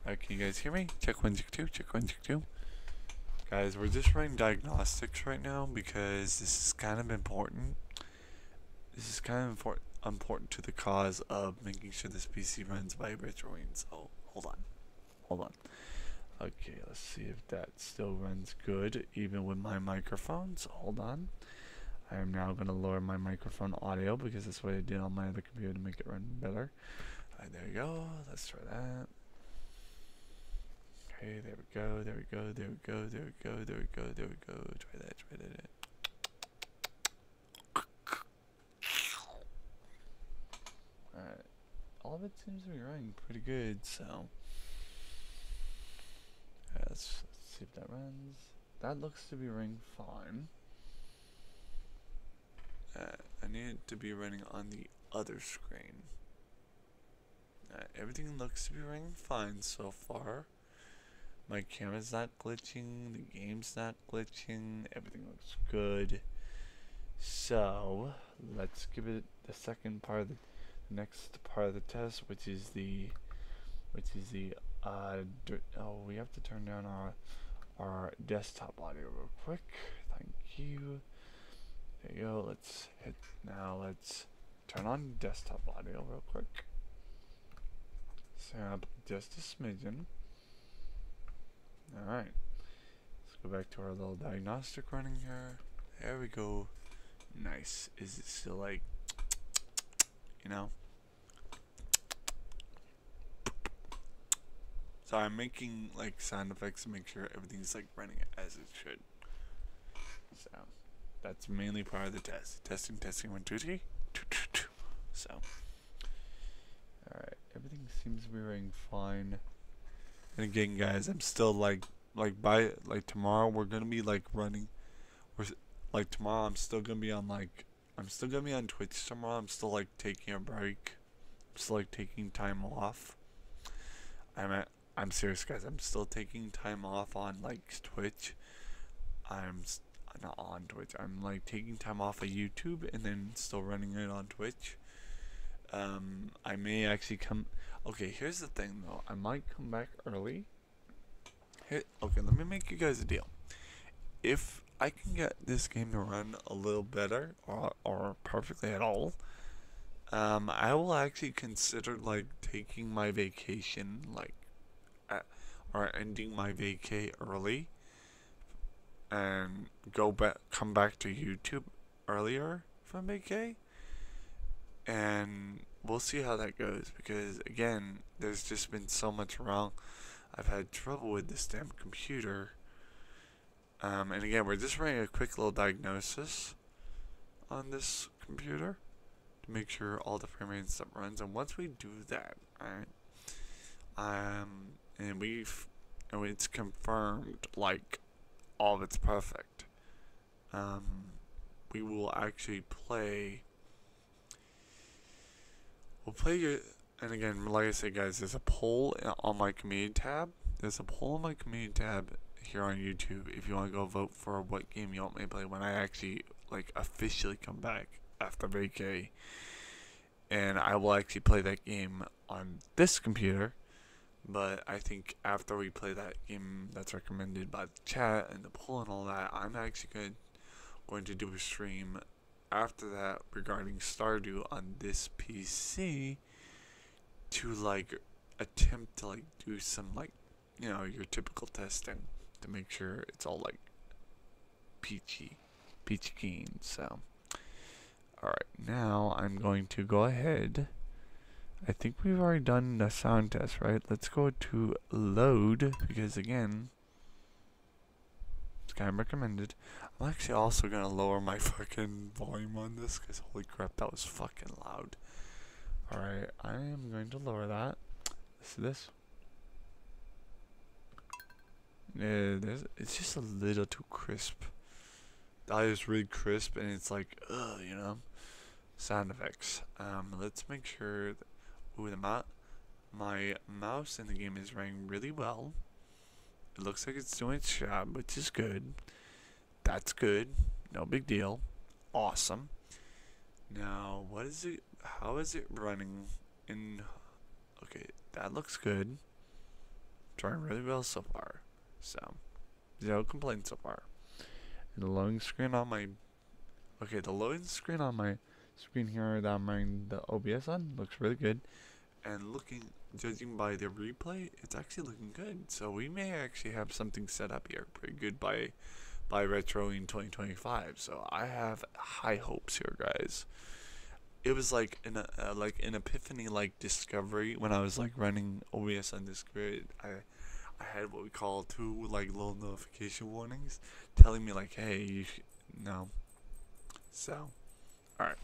Can you guys hear me? Check 1, check 2, check 1, check 2. Guys, we're just running diagnostics right now because this is kind of important. This is kind of important to the cause of making sure this PC runs by RETRO-WEEN. So, hold on. Okay, let's see if that still runs good, even with my microphone. So, hold on. I am now going to lower my microphone audio because that's what I did on my other computer to make it run better. Alright, there we go. Let's try that. Okay, there we go, there we go, there we go, there we go, there we go, there we go. Try that, try that. Alright. All of it seems to be running pretty good, so let's see if that runs. That looks to be running fine. I need it to be running on the other screen. Everything looks to be running fine so far. My camera's not glitching, the game's not glitching, everything looks good. So, let's give it the second part of the next part of the test, which is the we have to turn down our desktop audio real quick. Thank you. There you go. Let's turn on desktop audio real quick. Set up just a smidgen. Alright, let's go back to our little diagnostic running here. There we go. Nice. Is it still like, you know? So I'm making like sound effects to make sure everything's like running as it should. So that's mainly part of the test. Testing, 1, 2, 3. So, alright, everything seems to be running fine. And again, guys, I'm still by tomorrow we're gonna be like running. Tomorrow I'm still gonna be on Twitch tomorrow. I'm still like taking a break. I'm still like taking time off. I'm serious, guys. I'm still taking time off on like Twitch. I'm not on Twitch. I'm like taking time off of YouTube and then still running it on Twitch. I may actually come. Okay, here's the thing though. I might come back early. Okay, let me make you guys a deal. If I can get this game to run a little better or perfectly at all, I will actually consider like taking my vacation or ending my vacay early and come back to YouTube earlier from vacay. And we'll see how that goes, because again, there's just been so much wrong. I've had trouble with this damn computer. And again, we're just running a quick little diagnosis on this computer to make sure all the frame rate and stuff runs. And once we do that, alright, and it's confirmed like all of it's perfect, we will actually play. We'll play it, and again, like I said, guys, there's a poll on my community tab. There's a poll on my community tab here on YouTube if you want to go vote for what game you want me to play when I actually like officially come back after vacay. And I will actually play that game on this computer, but I think after we play that game that's recommended by the chat and the poll and all that, I'm actually going to do a stream after that regarding Stardew on this PC to like attempt to like do some like, you know, your typical testing to make sure it's all like peachy keen. So alright, now I'm going to go ahead. I think we've already done the sound test, right? Let's go to load, because again, it's kind of recommended. I'm actually also gonna lower my fucking volume on this, because holy crap, that was fucking loud. Alright, I am going to lower that. Listen to this. Yeah, it's just a little too crisp. That is really crisp, and it's like, ugh, you know? Sound effects. Let's make sure that, ooh, my mouse in the game is running really well. It looks like it's doing its job, which is good. That's good. No big deal. Awesome. Now, what is it? How is it running in? Okay, that looks good. trying really well so far. So, no complaints so far. And the loading screen on my the loading screen on my screen here that I'm running the OBS on looks really good. And judging by the replay, it's actually looking good. So we may actually have something set up here pretty good by RETRO-WEEN 2025. So I have high hopes here, guys. It was like an epiphany, like discovery when I was like running OBS on this grid. I had what we call 2 like little notification warnings telling me like, hey, no. So, all right.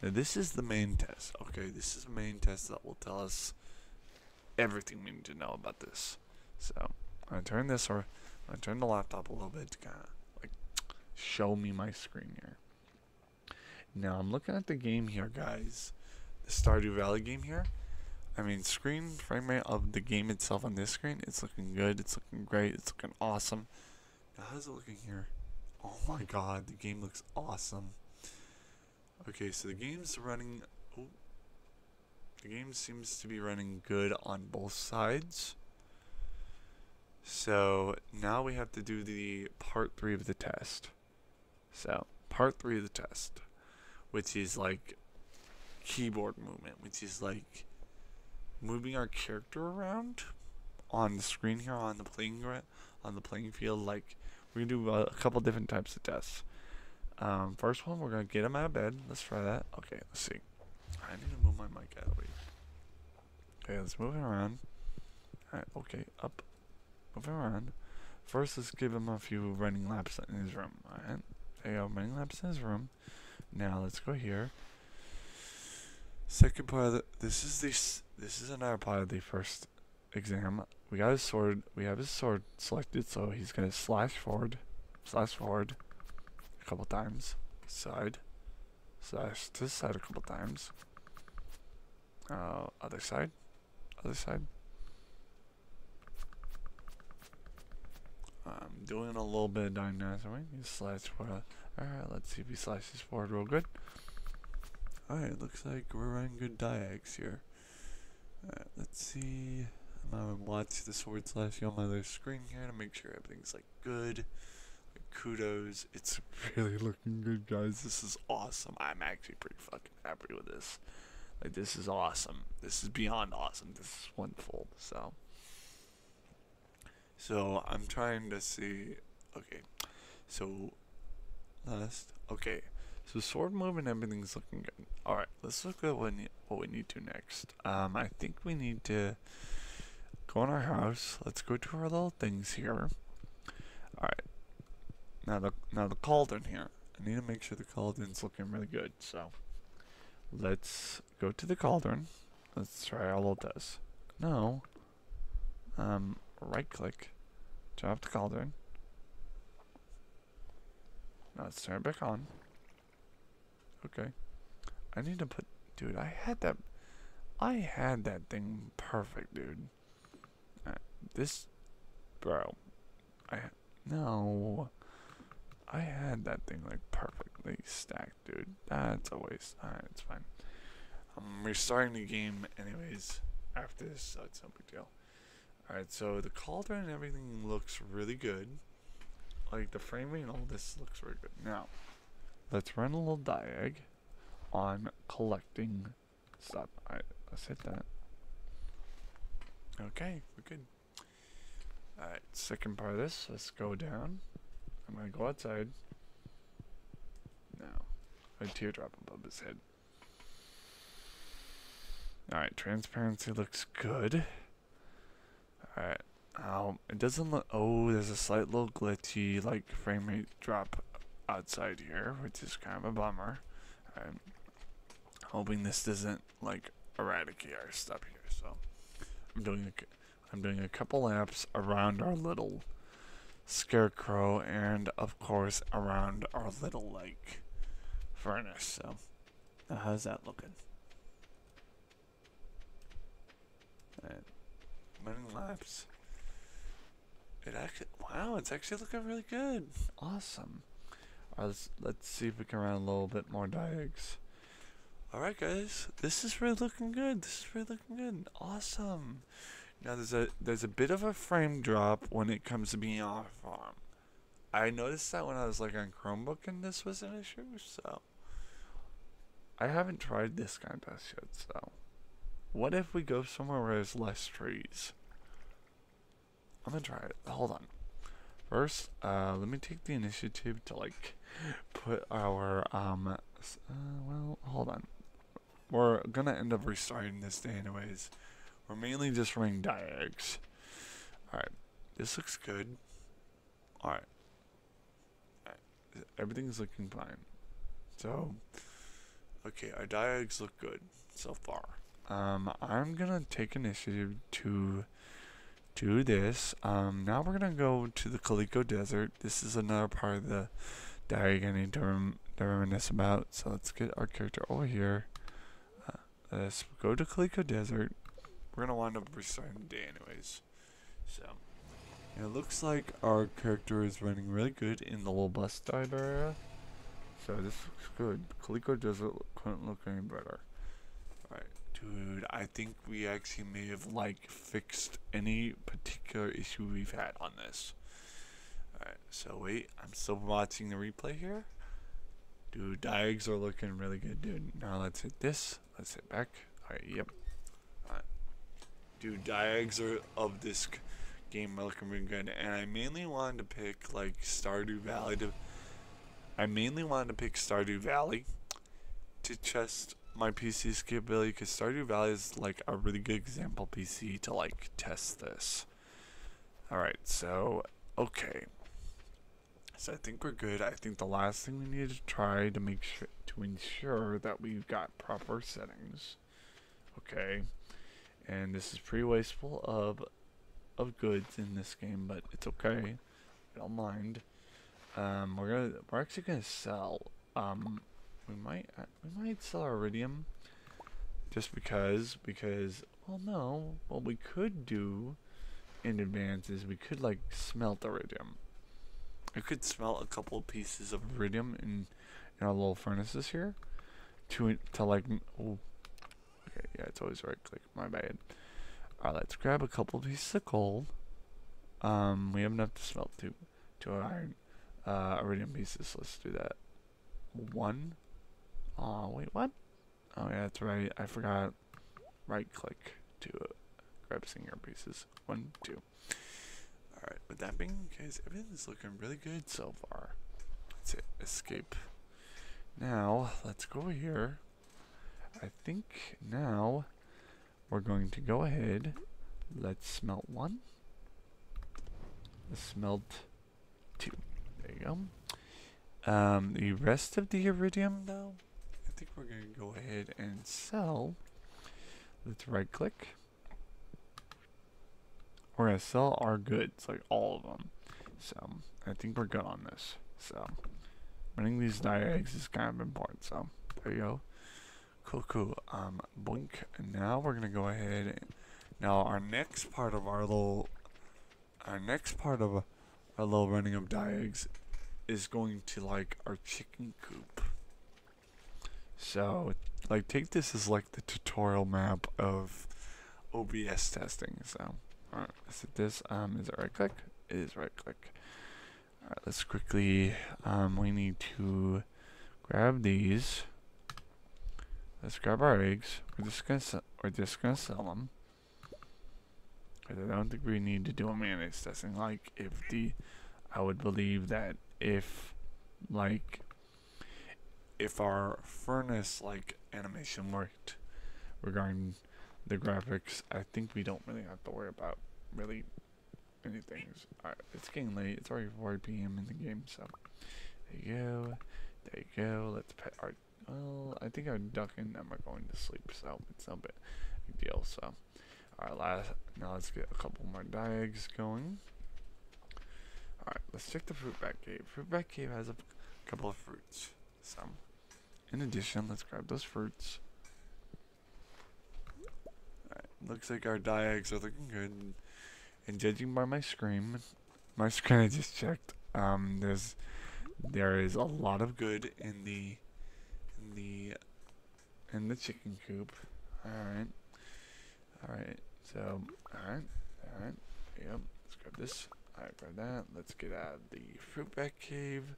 Now this is the main test. Okay, this is the main test that will tell us everything we need to know about this. So I'm gonna turn the laptop a little bit to kind of like show me my screen here. Now I'm looking at the game here, guys. The Stardew Valley game here. I mean, screen frame rate of the game itself on this screen, it's looking good. It's looking great. It's looking awesome. Now how's it looking here? Oh my god, the game looks awesome. Okay, so the game's running. Oh, the game seems to be running good on both sides. So now we have to do the part 3 of the test. So part 3 of the test, which is like keyboard movement, which is like moving our character around on the screen here on the playing field. Like we're gonna do a couple different types of tests. First one, we're gonna get him out of bed. Let's try that. Okay, let's see. I need to move my mic out of the way. Okay, let's move it around. Alright, okay, up. Move it around. First, let's give him a few running laps in his room. Alright, there you go, running laps in his room. Now, let's go here. Second part of this is another part of the first exam. We got his sword. We have his sword selected, so he's gonna slash forward. A couple times, side, slash to the side a couple times, other side, doing a little bit of dynamite, you slash forward. Alright, let's see if he slashes forward real good. Alright, looks like we're running good diags here. Alright, let's see, I'm gonna watch the sword slashing on my other screen here to make sure everything's like good. Kudos, it's really looking good, guys. This is awesome. I'm actually pretty fucking happy with this. Like, this is awesome. This is beyond awesome. This is wonderful. So I'm trying to see. Okay, so so sword movement, everything's looking good. All right, let's look at what we need to next. I think we need to go in our house. Let's go to our little things here. All right. Now the cauldron here. I need to make sure the cauldron's looking really good. So let's go to the cauldron. Let's try our little test. No. Right click. Turn off the cauldron. Now let's turn it back on. Okay. I need to put, dude, I had that thing perfect, dude. No. I had that thing like perfectly stacked, dude. That's a waste. Alright, it's fine. I'm restarting the game anyways after this, so it's no big deal. Alright, so the cauldron and everything looks really good. Like the framing and all this looks really good. Now, let's run a little diag on collecting stuff. Alright, let's hit that. Okay, we're good. Alright, second part of this, let's go down. I'm gonna go outside. Now, a teardrop above his head. Alright, transparency looks good. Alright, it doesn't look, there's a slight little glitchy, like, frame rate drop outside here, which is kind of a bummer. I'm hoping this doesn't, like, eradicate our stuff here, so I'm doing a couple laps around our little scarecrow and of course around our little like furnace. So how's that looking? And running laps. It's actually looking really good. Awesome. Let's see if we can run a little bit more diags. Alright guys, this is really looking good. Awesome. Now there's a bit of a frame drop when it comes to being on farm. I noticed that when I was like on Chromebook and this was an issue, so I haven't tried this kind of test yet, so what if we go somewhere where there's less trees? I'm gonna try it. Hold on. First, let me take the initiative to like put our well, hold on. We're gonna end up restarting this day anyways. We're mainly just running diags. Alright, this looks good. Alright. Everything's looking fine. So, okay, our diags look good so far. I'm gonna take initiative to do this. Now we're gonna go to the Calico Desert. This is another part of the diag I need to reminisce about. So let's get our character over here. Let's go to Calico Desert. We're gonna wind up restarting the day anyways. So it looks like our character is running really good in the little bus driver area. So this looks good. Calico Desert couldn't look any better. Alright, dude, I think we actually may have like fixed any particular issue we've had on this. Alright, so wait, I'm still watching the replay here. Dude, diags are looking really good, dude. Now let's hit this. Let's hit back. Alright, yep. Alright. Dude, diags of this game are looking really good. And I mainly wanted to pick like Stardew Valley to test my PC's capability, because Stardew Valley is like a really good example PC to like test this. Alright, so okay. So I think we're good. I think the last thing we need to try to make sure to ensure that we've got proper settings. Okay. And this is pretty wasteful of goods in this game, but it's okay. I don't mind. We're actually gonna sell. We might sell our iridium, just because well, no, what we could do in advance is we could like smelt iridium. I could smelt a couple of pieces of iridium in our little furnaces here to like. Oh, okay, yeah, it's always right click. My bad. Alright, let's grab a couple of pieces of coal. We have enough to smelt two iron iridium pieces. Let's do that. One. Oh wait, what? Oh yeah, that's right. I forgot. Right click to grab singular pieces. 1, 2. Alright, with that being the case, everything's looking really good so far. Let's hit escape. Now, let's go over here. I think now we're going to go ahead. Let's smelt 1. Let's smelt 2. There you go. The rest of the iridium, though, I think we're going to go ahead and sell. Let's right click. We're going to sell our goods, like all of them. So, I think we're good on this. So, running these diags is kind of important. So, there you go. Cool. Boink. And now we're going to go ahead and now our next part of our little running of diags is going to like our chicken coop. So, like, take this as like the tutorial map of OBS testing. So, alright, let's hit this. Is it right click? It is right click. Alright, let's quickly, we need to grab these. Let's grab our eggs. We're just gonna sell them. Because I don't think we need to do a mayonnaise testing. Like, I would believe that if our furnace like animation worked regarding the graphics, I think we don't really have to worry about really anything. Alright, it's getting late. It's already 4 p.m. in the game, so there you go. There you go. Let's pet our. Well, I think our duck and them are going to sleep, so it's no big deal. So, alright, now let's get a couple more diags going. Alright, let's check the fruit bat cave. Fruit bat cave has a couple of fruits. So, in addition, let's grab those fruits. Alright, looks like our diags are looking good. And judging by my screen I just checked, there is a lot of good in the chicken coop. Alright, So, alright, alright, yep, let's grab this, alright, grab that, let's get out of the fruit bat cave.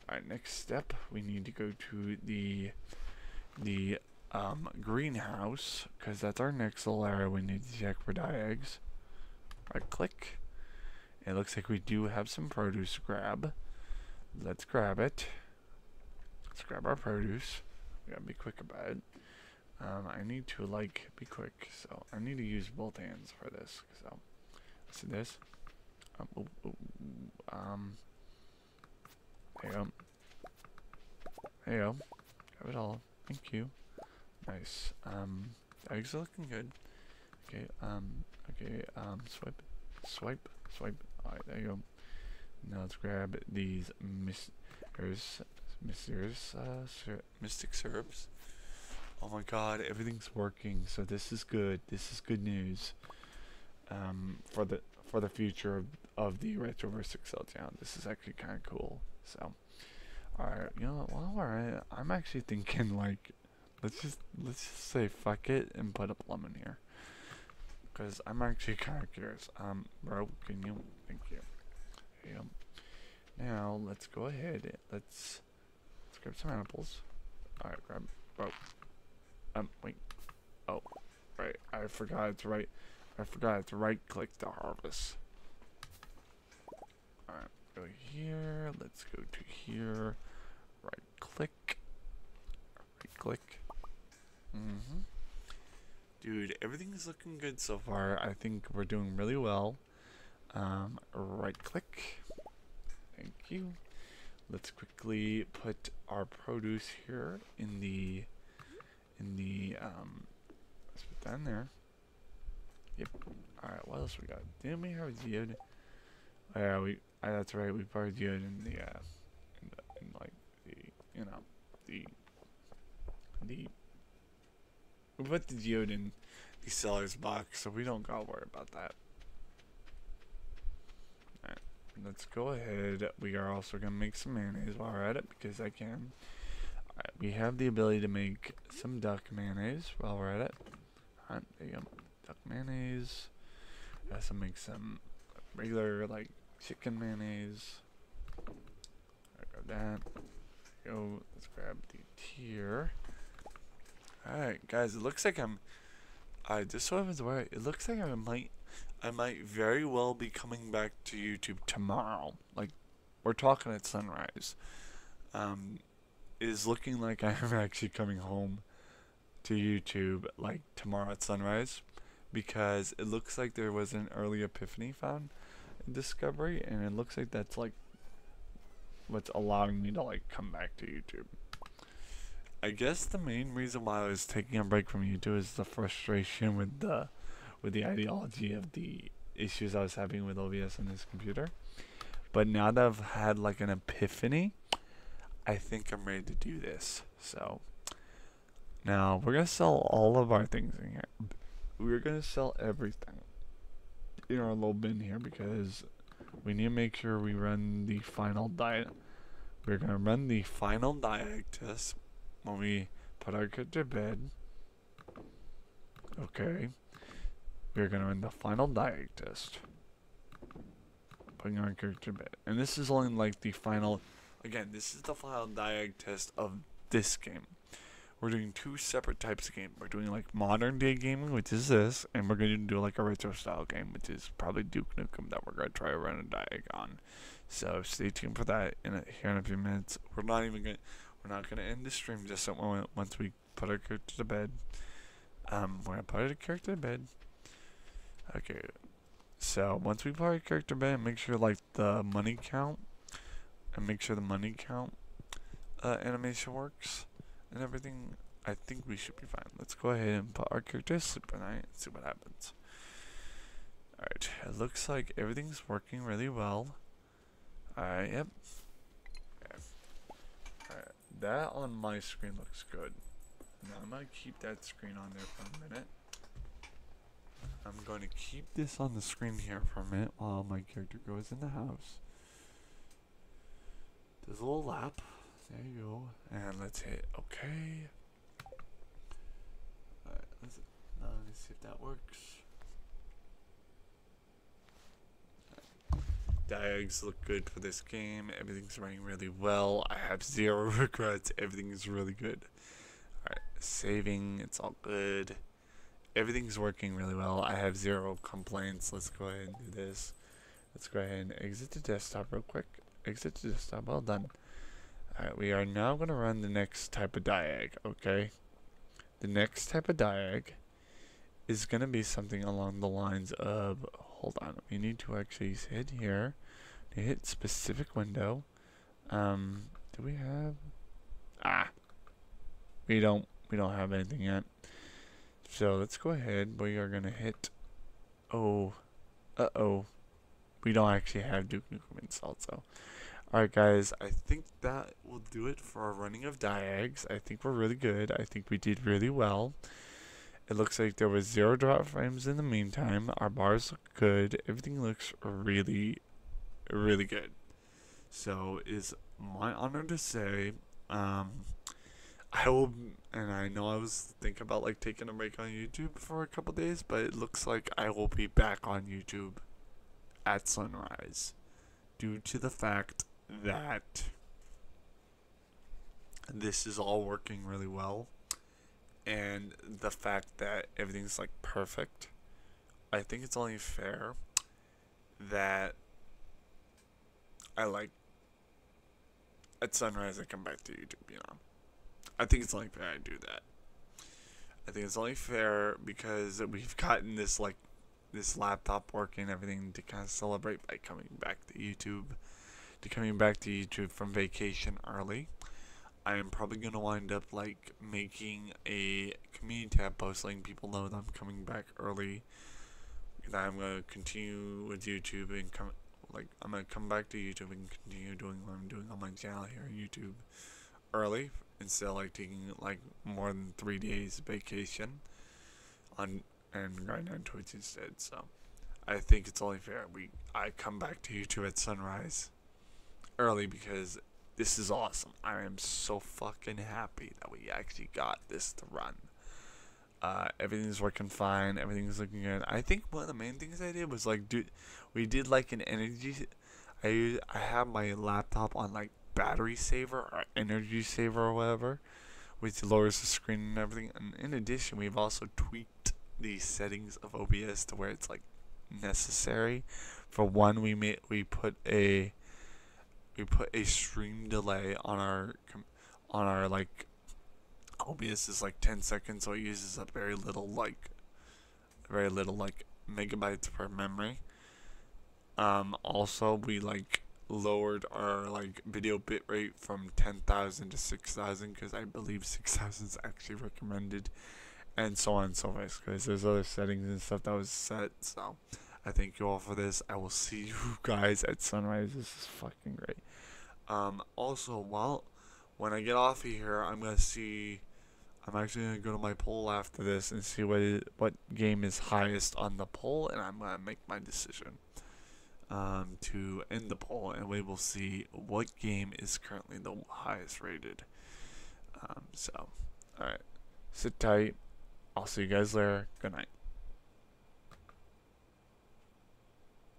Alright, next step, we need to go to the greenhouse, because that's our next little area we need to check for diags. Right click. It looks like we do have some produce to grab. Let's grab it. Let's grab our produce. We gotta be quick about it. I need to like be quick, so I need to use both hands for this. So let's do this. There you go. There you go. Grab it all. Thank you. Nice. Eggs are looking good. Okay. Swipe, swipe, swipe. All right, there you go. Now let's grab these mystic syrups. Oh my God, everything's working. So this is good. This is good news. For the future of the Retroverse Excel town. This is actually kind of cool. So, all right, you know what? While we're at it, I'm actually thinking like, let's just say fuck it and put a lemon here. Because I'm actually kind of curious. Bro, can you? Thank you. Yeah. Now let's go ahead. Let's grab some apples. All right, grab. Oh. Wait. Oh, right. I forgot it's right. I forgot it's right click to harvest. All right. Go here. Let's go to here. Right click. Right click. Dude, everything's looking good so far. I think we're doing really well. Right click. Thank you. Let's quickly put our produce here in the let's put that in there. Yep. Alright, what else we got? Didn't we have geode? Oh, yeah, that's right, we put our geode in the in like the, you know, the we put the geode in the seller's box, so we don't gotta worry about that. Alright, let's go ahead. We are also gonna make some mayonnaise while we're at it, because I can. Alright, we have the ability to make some duck mayonnaise while we're at it. Alright, there you go. Duck mayonnaise. Also make some regular, like, chicken mayonnaise. Grab that. Go. Let's grab the tier. Alright, guys, it looks like I'm. Just so everyone's aware, it looks like I might very well be coming back to YouTube tomorrow. Like, we're talking at sunrise. It is looking like I am actually coming home to YouTube, like, tomorrow at sunrise. Because it looks like there was an early epiphany found in Discovery, and it looks like that's, like, what's allowing me to, like, come back to YouTube. I guess the main reason why I was taking a break from YouTube is the frustration with the ideology of the issues I was having with OBS on this computer. But now that I've had like an epiphany, I think I'm ready to do this. So now we're gonna sell all of our things in here. We're gonna sell everything in our little bin here because we need to make sure we run the final diet. We're gonna run the final diag test when we put our kid to bed. Okay. We're gonna run the final diag test. Putting our character to bed. And this is only like the final. Again, this is the final diag test of this game. We're doing two separate types of game. We're doing like modern day gaming, which is this, and we're gonna do like a retro style game, which is probably Duke Nukem that we're gonna try to run a diag on. So stay tuned for that here in a few minutes. We're not gonna end the stream just once we put our character to bed. We're gonna put our character to bed. Okay. So once we put our character to bed, make sure like the money count animation works and everything. I think we should be fine. Let's go ahead and put our character to sleep tonight and see what happens. Alright, it looks like everything's working really well. Alright, yep. Okay. Alright, that on my screen looks good. Now I'm gonna keep that screen on there for a minute. I'm going to keep this on the screen here for a minute while my character goes in the house. Does a little lap. There you go. And let's hit okay. Alright, let me see if that works. Diags look good for this game. Everything's running really well. I have zero regrets. Everything's really good. Alright, saving. It's all good. Everything's working really well. I have zero complaints. Let's go ahead and do this. Let's go ahead and exit the desktop real quick. Exit the desktop. Well done. Alright, we are now going to run the next type of diag, okay? The next type of diag is going to be something along the lines of, hold on, we need to actually hit here, hit specific window. Do we have, we don't have anything yet. So let's go ahead, we are going to hit, we don't actually have Duke Nukem installed, so. Alright guys, I think that will do it for our running of diags. I think we're really good. I think we did really well. It looks like there was 0 drop frames in the meantime. Our bars look good. Everything looks really, really good. So it's my honor to say, I will, and I know I was thinking about like taking a break on YouTube for a couple days, but it looks like I will be back on YouTube at sunrise due to the fact that this is all working really well, and the fact that everything's like perfect. I think it's only fair that I like at sunrise I come back to YouTube, you know. I think it's only fair I do that. I think it's only fair because we've gotten this like this laptop working and everything to kind of celebrate by coming back to YouTube. From vacation early. I am probably gonna wind up like making a community tab post letting people know that I'm coming back early. That I'm gonna continue with YouTube and I'm gonna come back to YouTube and continue doing what I'm doing on my channel here on YouTube early instead of like taking like more than 3 days vacation and going on Twitch instead. So I think it's only fair I come back to YouTube at sunrise early because this is awesome. I am so fucking happy that we actually got this to run. Everything's working fine. Everything's looking good. I think one of the main things I did was like, we did like an energy. I have my laptop on like battery saver or energy saver or whatever, which lowers the screen and everything. And in addition, we've also tweaked the settings of OBS to where it's like necessary. For one, we put a stream delay on our like OBS is like 10 seconds, so it uses up very little like megabytes per memory. Also we like lowered our like video bitrate from 10,000 to 6,000 because I believe 6,000 is actually recommended, and so on and so forth, because there's other settings and stuff that was set. So I thank you all for this. I will see you guys at sunrise. This is fucking great. Also, when I get off of here, I'm actually gonna go to my poll after this and see what game is highest on the poll, and I'm gonna make my decision to end the poll, and we will see what game is currently the highest rated. So, alright, sit tight. I'll see you guys later. Good night.